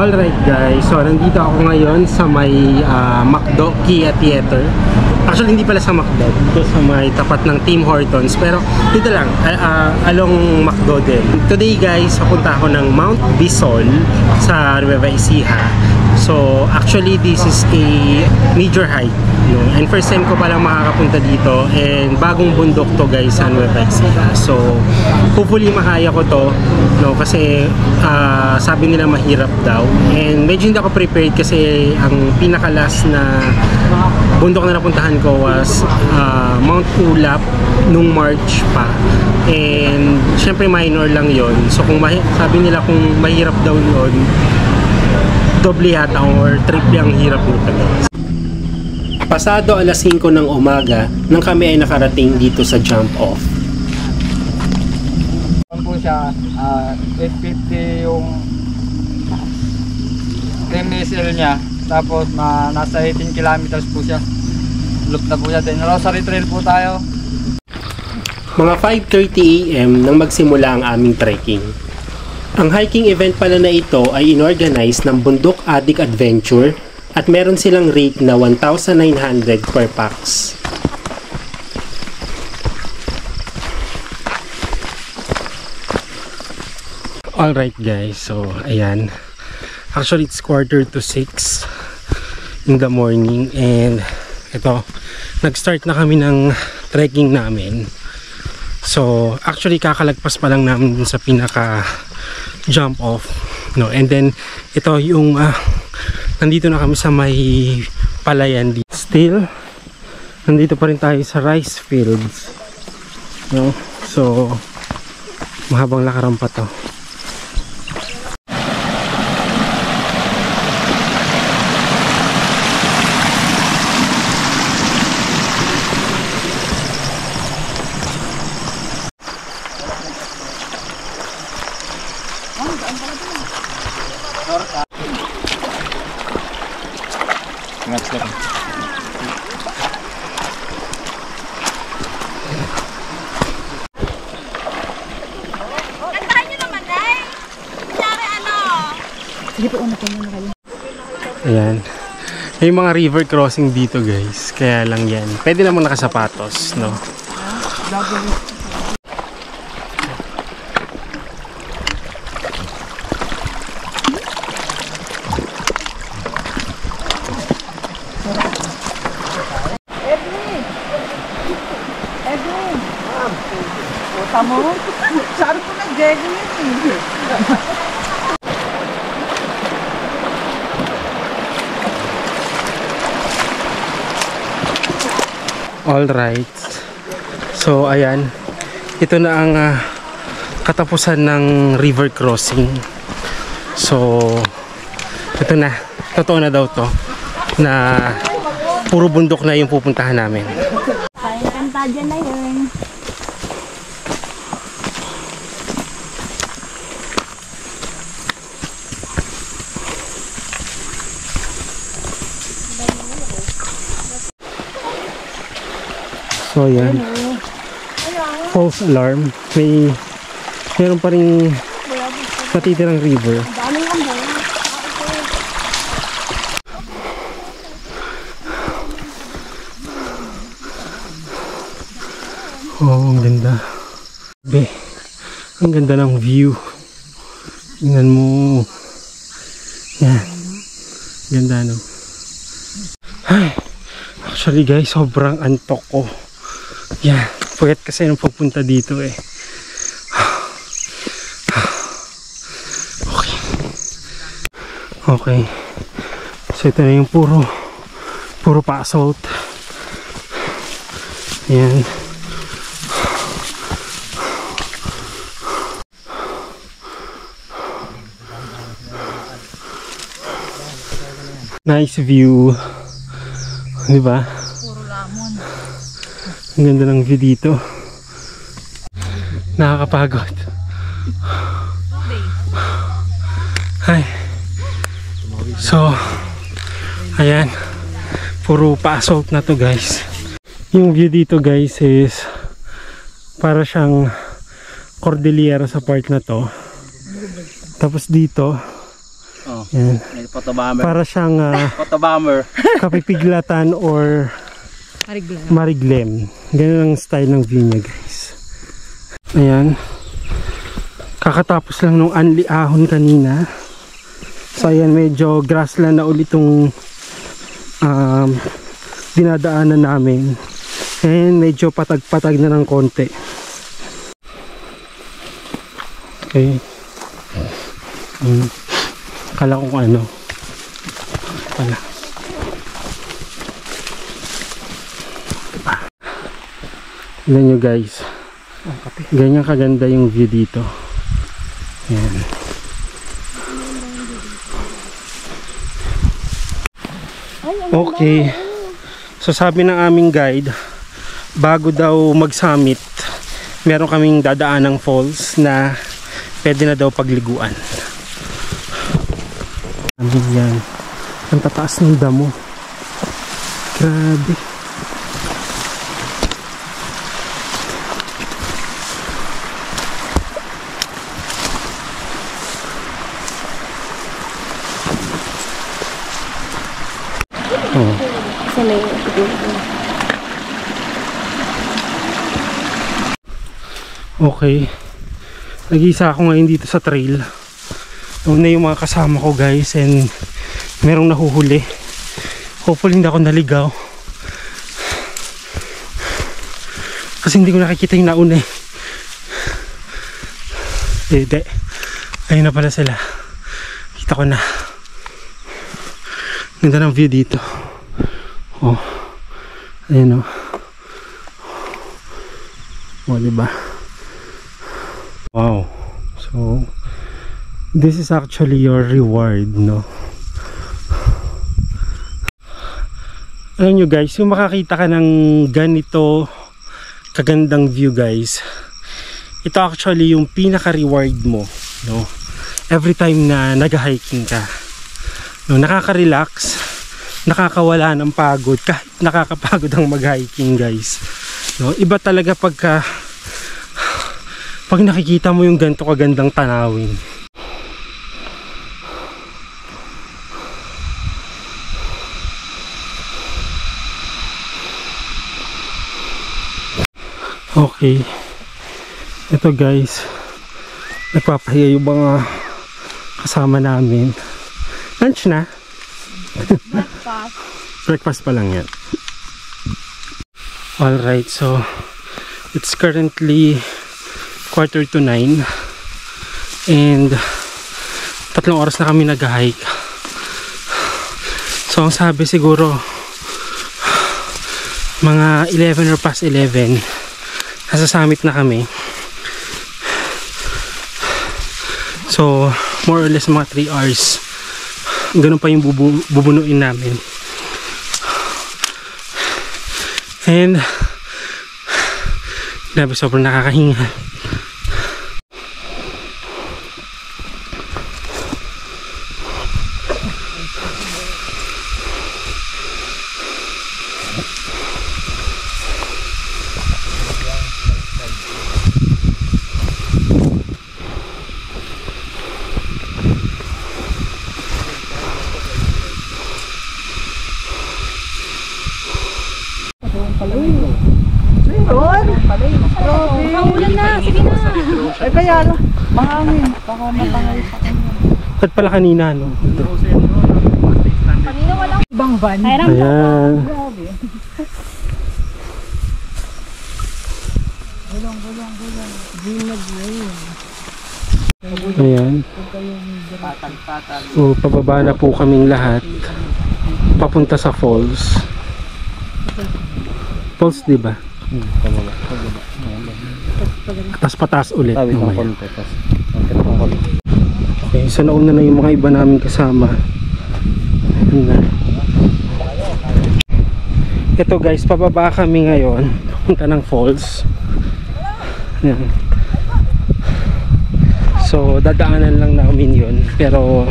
Alright guys, so nandito ako ngayon sa may McDo Kia Theater. Actually hindi pala sa McDo, dito sa may tapat ng Tim Hortons. Pero dito lang, along McDo din. Today guys, papunta ako ng Mount Bisol sa Nueva Ecija. So actually this is a major hike, no? And first time ko palang makakapunta dito, and bagong bundok to guys sa Nueva Ecija. So hopefully makaya ko to, no? Kasi sabi nila mahirap daw, and medyo hindi ako prepared kasi ang pinakalas na bundok na napuntahan ko was Mount Ulap nung March pa, and syempre minor lang yon. So kung sabi nila kung mahirap daw yon, doble yata or triple ang hirap nito guys. Pasado alas 5 ng umaga nang kami ay nakarating dito sa jump off. Ano po siya, 850 yung MSL niya, tapos nasa 18 kilometers po siya. Loop na po siya din. Rosary Trail po tayo. Mga 5:30 AM nang magsimula ang aming trekking. Ang hiking event pala na ito ay inorganize ng Bundok Adik Adventure at meron silang rate na 1,900 per pax. Alright guys, so ayan. Actually it's 5:45 in the morning, and ito, nag-start na kami ng trekking namin. So actually kakalagpas pa lang namin dun sa pinaka jump off, no? And then ito yung nandito na kami sa may palayan. Still nandito pa rin tayo sa rice fields, no? So mahabang lakaran pa to. Ayan. May mga river crossing dito guys. Kaya lang yan. Pwede namang nakasapatos, no? Tamo? Sabi ko na Diego yun eh. Alright. So ayan. Ito na ang katapusan ng river crossing. So ito na. Totoo na daw to na puro bundok na yung pupuntahan namin. Kaya kanta dyan na yun. So yan, false alarm. Meron pa rin natitirang river. Oh, ang ganda. Ang ganda ng view. Tingnan mo. Yan, ganda no. Ay, actually guys, sobrang antok ko. Yan, puyat kasi nung pagpunta dito eh. Okay. So ito na yung puro pa-assault. Yan. Nice view. Diba? Ang ganda ng view dito. Nakakapagod. Ay. So, ayan. Puro pa-assault na to guys. Yung view dito guys is para siyang Cordillera sa part na to. Tapos dito Yan. May photobomber. Para siyang Photobomber. kapipiglatan or mariglem. Ganun ang style ng view niya, guys. Ayan. Kakatapos lang nung Anli Ahon kanina. So ayan, medyo grassland na ulit itong dinadaanan namin. And medyo patag-patag na ng konti. Okay. Kala ko kung ano. Pala. Tignan nyo guys. Ganyan kaganda yung view dito. Yan. Okay. So sabi ng aming guide, bago daw mag-summit, meron kaming dadaan ng falls na pwede na daw pagliguan. Yan. Ang tataas ng damo. Grabe. Oh. Kasi may Okay. Nag-iisa ako ngayon dito sa trail. Una yung mga kasama ko guys, and merong nahuhuli. Hopefully hindi ako naligaw. Kasi hindi ko nakikita yung nauna eh. Hindi. Ayun na pala sila. Kita ko na. Ganda ng view dito. Oh. Ayun oh. Oh, diba? Wow. So, this is actually your reward, no? Alam nyo guys, yung makakita ka ng ganito kagandang view guys, ito actually yung pinaka-reward mo, no? Every time na nag-hiking ka, no? Nakaka-relax, nakakawala ng pagod, kahit nakakapagod ang mag-hiking guys, no? Iba talaga pag nakikita mo yung ganito kagandang tanawin. Okay, ito guys, nagpapahiya yung mga kasama namin. Lunch na? breakfast. Breakfast pa lang yan. Alright, so it's currently 8:45 and 3 oras na kami nag-hike. So ang sabi siguro mga 11 or past 11 nasa summit na kami. So more or less mga 3 hours. Ganun pa yung bubunuin namin. And grabe, sobrang nakakahinga. Paulan na, sige na. Ay, kaya lang. Mahangin. Baka matangay sa kanya. At pala kanina, no? Kanina walang Ibang van. Ayan. Grabe. Ayan. So, pababa na po kaming lahat. Papunta sa falls. Falls, diba? Tapos pataas ulit. Okay, so nauna na yung mga iba namin kasama. Ito guys, pababa kami ngayon. Punta ng falls. Ayan. So, dadaanan lang namin yun. Pero,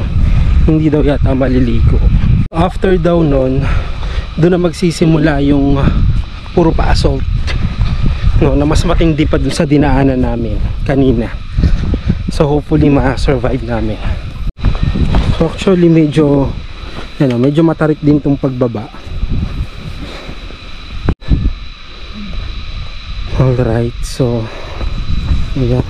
hindi daw yata maliligo. After daw nun, doon na magsisimula yung puro pa-assault. No, na mas matindi pa dun sa dinaanan namin kanina. So, hopefully ma-survive namin. So actually medyo medyo matarik din tong pagbaba. Alright, so ayan.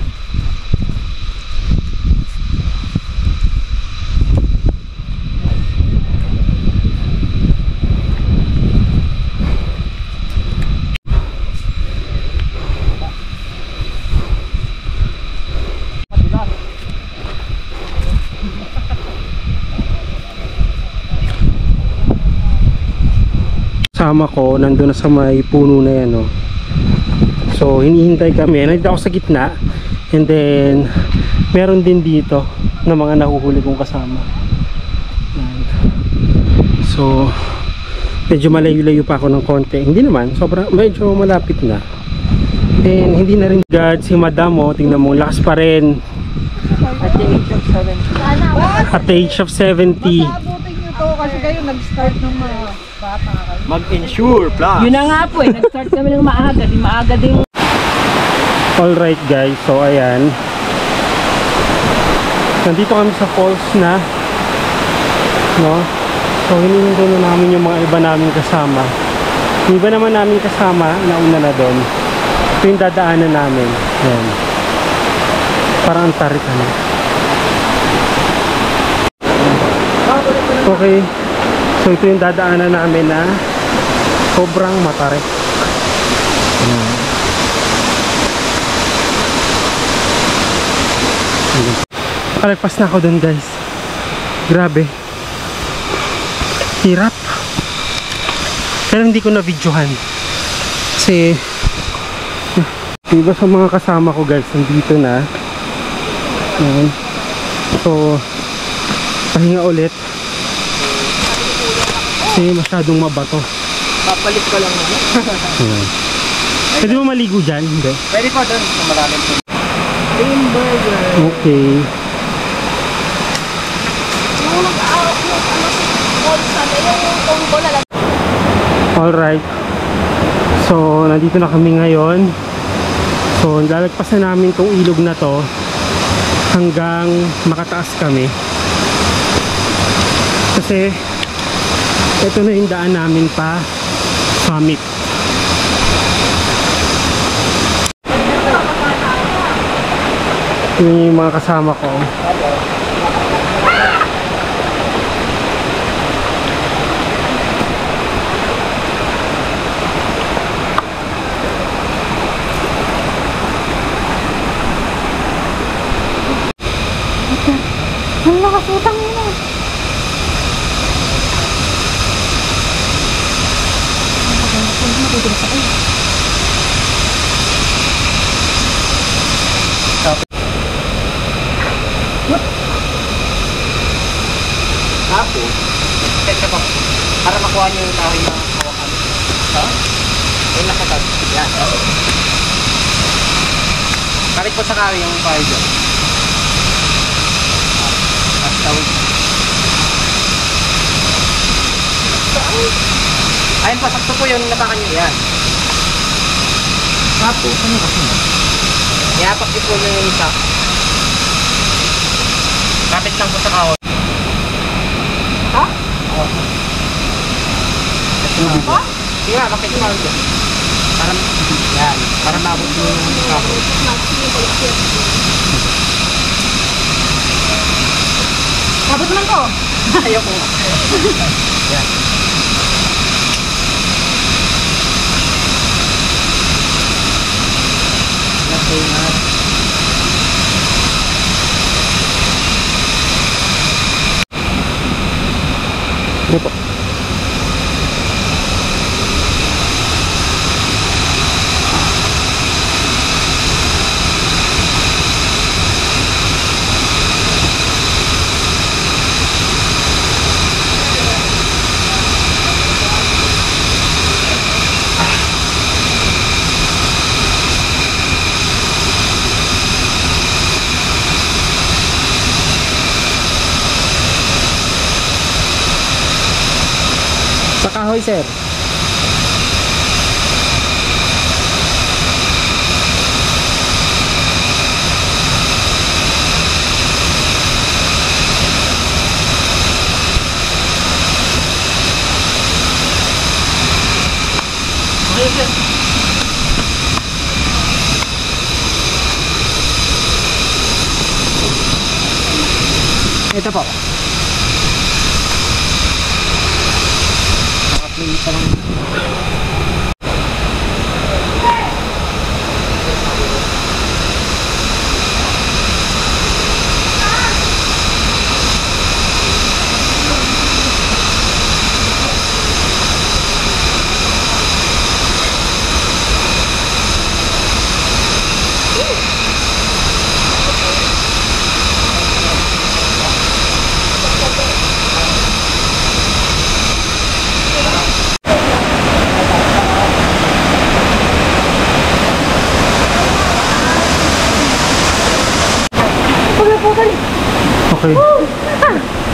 Sama ko nandun na sa may puno na yan, no? So hinihintay kami, nandito ako sa gitna, and then meron din dito na mga nahuhuli kong kasama. Yan. So medyo malayo-layo pa ako ng konti, hindi naman, medyo malapit na. And hindi na rin God si Madam, oh, tingnan mo, lakas pa rin At the age of 70. at the age of 70. Abutin nyo to kasi kayo nag-start ng mga bata kayo. Mag-insure plus. Yun na nga po eh, nag-start kami ng maaga, di maaga din. Alright guys, so ayan, nandito kami sa falls na, no? So hinihintay na namin yung mga iba namin kasama. Yung iba naman namin kasama, nauna na doon. Ito yung dadaanan namin. Ayan. Parang ang tarik, ano. Okay, so ito yung dadaanan namin na sobrang matarik. Ayan. Kalagpas na ako dun, guys. Grabe, hirap, pero hindi ko na videohan kasi iba sa mga kasama ko, guys, nandito na. Ayan. So pahinga ulit kasi masyadong mabato. Papalit ko lang naman. Ayan. Pwede mo maligo dyan? Hindi. Pwede po doon, kung malalim po. Okay. Alright. So, nandito na kami ngayon. So, lalagpas na namin tong ilog na to hanggang makataas kami. Kasi ito na yung daan namin pa summit. Yun yung mga kasama ko. Ang lakas utang mo. Tapos, check pa para makuha niyo yung kahoy na hawakan. Ha? Yung nakatag. Yan. Kalit po sa kahoy yung kahoy dyan. At tawid. Ayun pa, sakto po yun, napakan nyo yan. Tapos, ano kasi mo? Iapak niyo po yung isa. Kapit lang po sa kahoy. Ha? Oo. Ha? Sige nga, kapit yung kahoy dyan. Yan, para maabot yung kahoy. Abot naman ko. Ayaw ko. Yan. Ingat. Ano po? Sa kahoy, sir. Ito po. Nakaplay pa lang. Okay.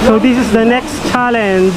So this is the next challenge.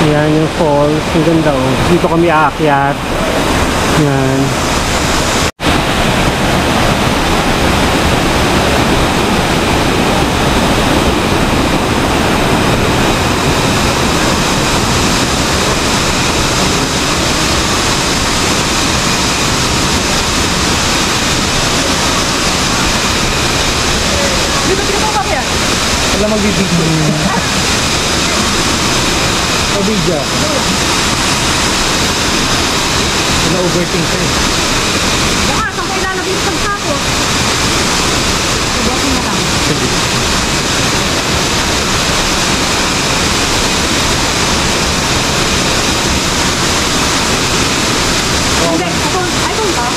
Yan yung falls, ang ganda oh. Dito kami aakyat. Yan. Wala magbibigyo. Video. Na-overthink ka eh. Baka, saan kayo lalagay sa pagkako? Ibasin na lang. Hindi, ay kung ka?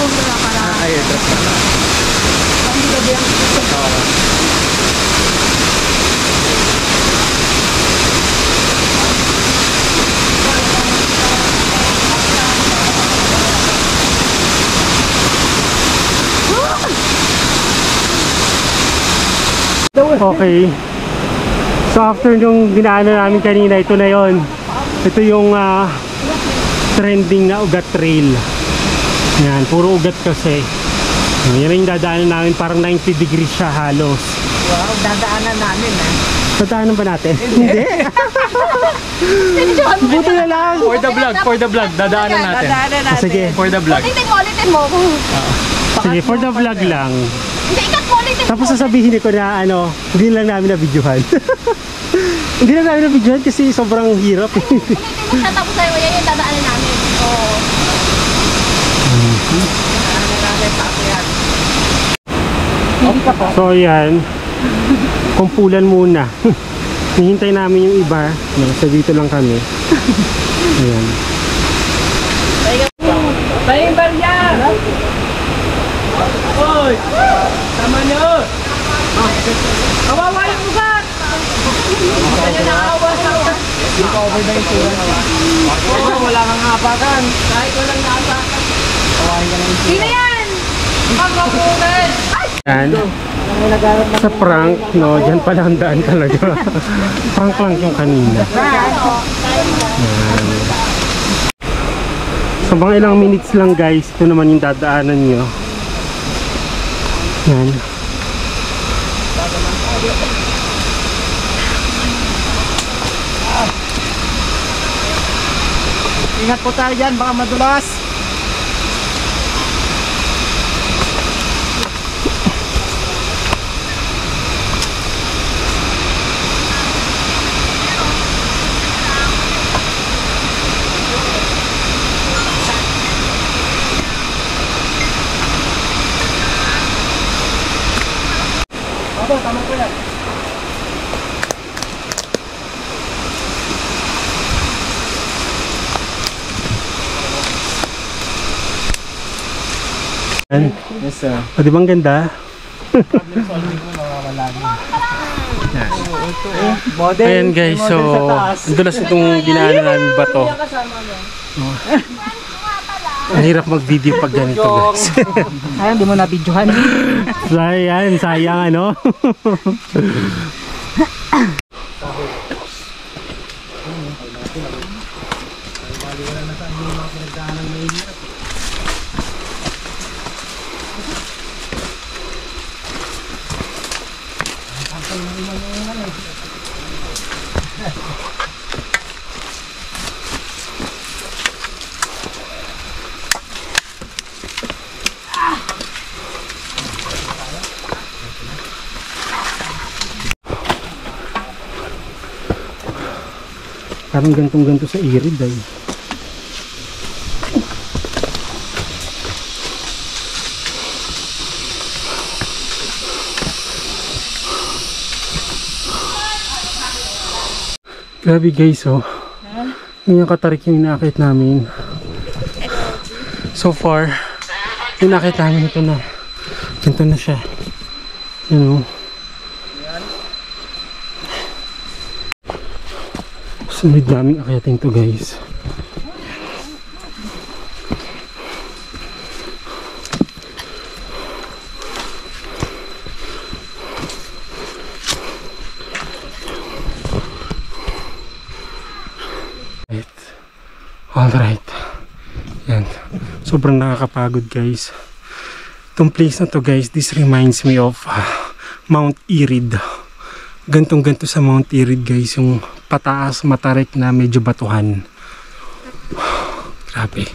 Kung ka para... Ay, drop na lang. Hindi ka biyang... Okay. So after nung dinaanan namin kanina, ito na yon. Ito yung trending na ugat trail. Yan, puro ugat kasi. Yan yung dadaanan namin, parang 90 degrees siya halos. Wow, dadaanan namin eh. Dadaanan ba natin? Hindi. Buto na lang. For the vlog, dadaanan natin. Dadaanan natin. Sige. For the vlog. Ulitin mo. Sige, for the vlog lang. Hindi, ikat mo ulitin mo. Tapos sasabihin ko na hindi lang namin na-videohan. Hindi lang namin na-videohan kasi sobrang hirap. Ulitin mo siya, tapos sa'yo, yan yung dadaanan namin. Oo. Dadaanan namin, papo yan. So yan, kumpulan muna. Hihintay namin yung iba. So dito lang kami. Ayan. Bayang barya! Hoy! Tama nyo! Kawawa yung ugat! Kanya naawa sa ugat! Hindi ka over na yung tura. Wala kang hapakan. Kahit walang naapakan. Kawain ka na yung tura. Sino yan? Pagkakunan! Yan. Sa prank, no, dyan pala ang daan talaga. Prank lang yung kanina. Yan. Sa mga ilang minutes lang guys, ito naman yung dadaanan nyo. Yan. Ingat po tayo dyan, baka madulas. Tama po yan. Yan. Yes, sir. O, di ba ang ganda? Model. Ayan guys, so ang dulas itong dinaanan namin bato. Oh. Ang hirap mag-video pag ganito guys. Ay, hindi mo na-videohan. Sayang, sayang ano. Parang gantong-ganto sa irid ay. Grabe guys, oh. Yung katarik yung inaakit namin. So far, yung inaakit namin ito na. Ganito na siya. You know. Sunod daming akyatin to guys. Alright. Yan. Sobrang nakakapagod guys. Itong place na to guys, this reminds me of Mount Irid. Gantong-ganto sa Mount Irid guys, yung pataas, matarik na medyo batuhan. Grabe.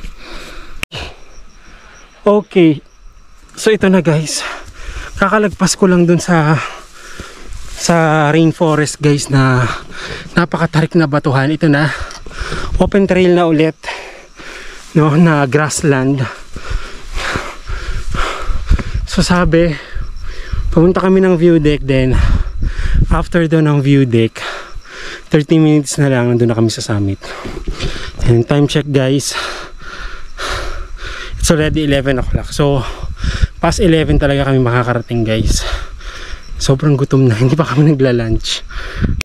Okay. So ito na guys. Kakalagpas ko lang dun sa rainforest guys na napakatarik na batuhan. Ito na. Open trail na ulit. No, na grassland. So sabi, pumunta kami ng view deck then after doon ng view deck 30 minutes na lang nandun na kami sa summit. And time check guys, it's already 11 o'clock. So past 11 talaga kami makakarating guys. Sobrang gutom na, hindi pa kami nagla-lunch.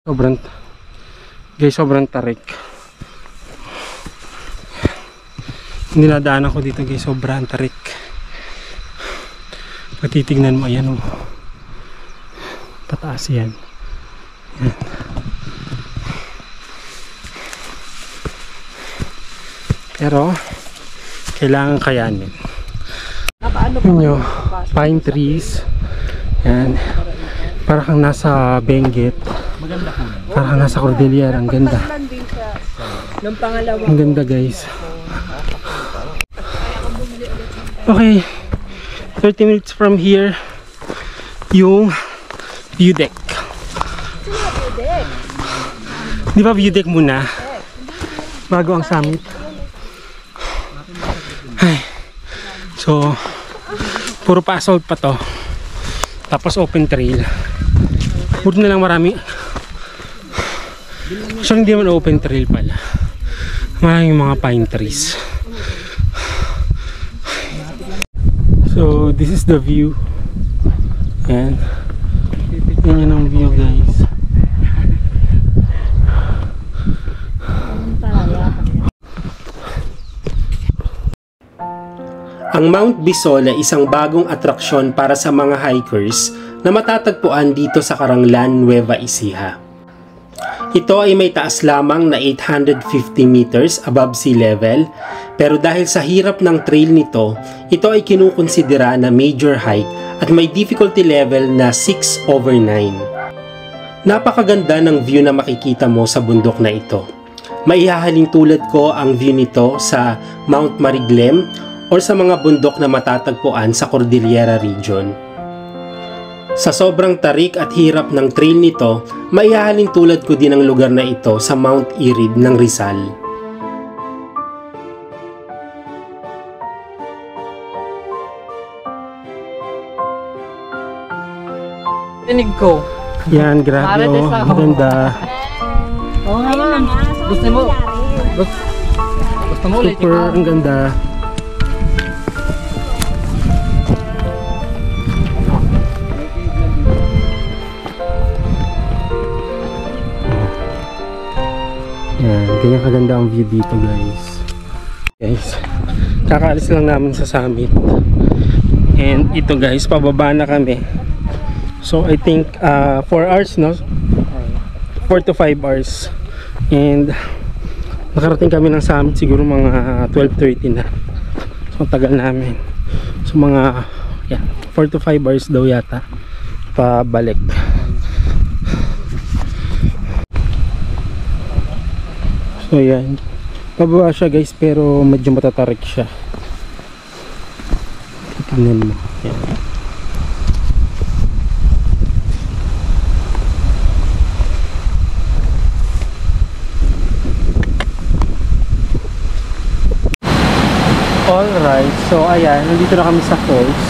Sobrang tarik. Hindi nadaanan ko dito guys, sobrang tarik. Pag titignan mo, ayan oh. Pataas yan. Ayan. Pero kailangan kayanin. Yun, pine trees. Yan. Para kang nasa Benguet. Para kang nasa Cordillera. Ang ganda. Ang ganda guys. Okay. 30 minutes from here yung view deck. Di ba view deck muna? Bago ang summit. Ay. So puro pa assault pa to. Tapos open trail. Puro na lang marami. So hindi naman open trail pala. Maraming mga pine trees. So this is the view. Ayan. Yan ang view guys. Ang Mount Bisol ay isang bagong atraksyon para sa mga hikers na matatagpuan dito sa Caranglan, Nueva Ecija. Ito ay may taas lamang na 850 meters above sea level, pero dahil sa hirap ng trail nito, ito ay kinukonsidera na major hike at may difficulty level na 6/9. Napakaganda ng view na makikita mo sa bundok na ito. Maihahalin tulad ko ang view nito sa Mount Mariglem or sa mga bundok na matatagpuan sa Cordillera region. Sa sobrang tarik at hirap ng trail nito, maihahalin tulad ko din ang lugar na ito sa Mount Irid ng Rizal. Tinig ko. Yan, grabe oh, ang ganda. Oo nga lang. Gusto mo? Gusto mo ulit? Super, ang ganda. Yan, ganyan kaganda ang view dito guys. Kakaalis lang namin sa summit. And ito guys, pababa na kami. So I think 4 hours, no? 4 to 5 hours. And nakarating kami ng summit siguro mga 12:30 na. So tagal namin. So mga 4 to 5 hours daw yata pabalik. So yan, pababa siya guys, pero medyo matatarik siya. Tingnan mo. Yan. Alright, so ayan, nandito na kami sa falls.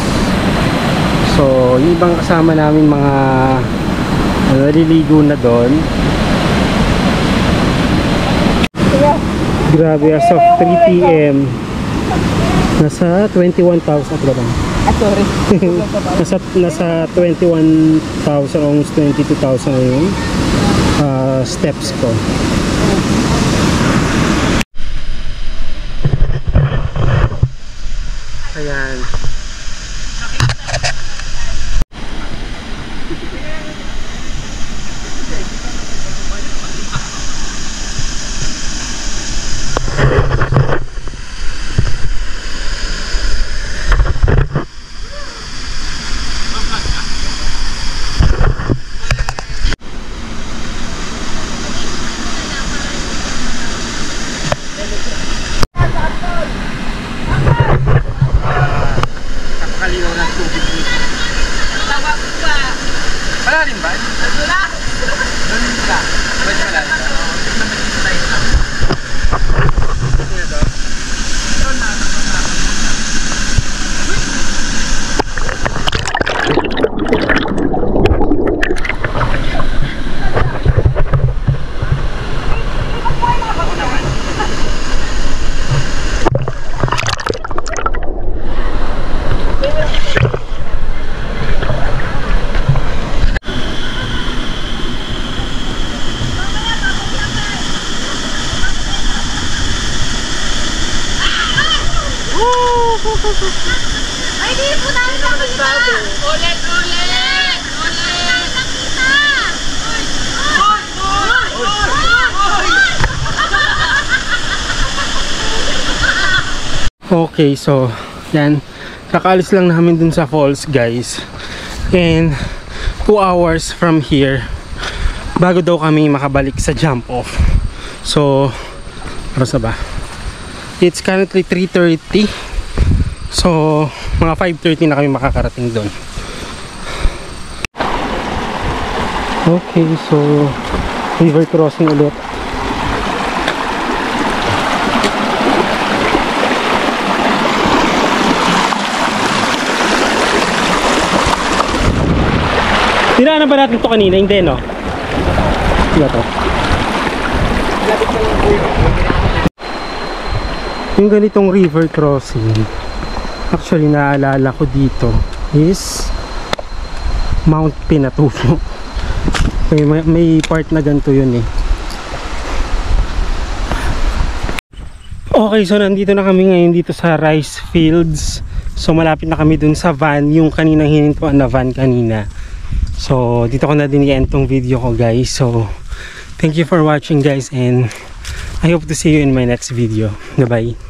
So yung ibang kasama namin mga naliligo na doon. Grabe, as of 3 PM nasa 21,000 at lang. Sorry. nasa 21,000, almost 22,000 na yung steps ko. Ayan. Ay, di po namin nakita! Ulit! Ulit! Nakita! Okay, so yan, kakaalis lang namin dun sa falls guys, and 2 hours from here bago daw kami makabalik sa jump off. So ano sa ba, it's currently 3:30, so mga 5:30 na kami makakarating doon. Okay, so river crossing ulit. Tinaan ba natin ito kanina? Hindi, no? Sila to. Yung ganitong river crossing, actually naalala ko dito is Mount Pinatubo. May part na ganito yun eh. Okay, so nandito na kami ngayon dito sa rice fields. So malapit na kami dun sa van, yung kaninang hinintuan na van kanina. So, dito ko na din i-end tong video ko guys. So, thank you for watching guys and I hope to see you in my next video. Bye-bye.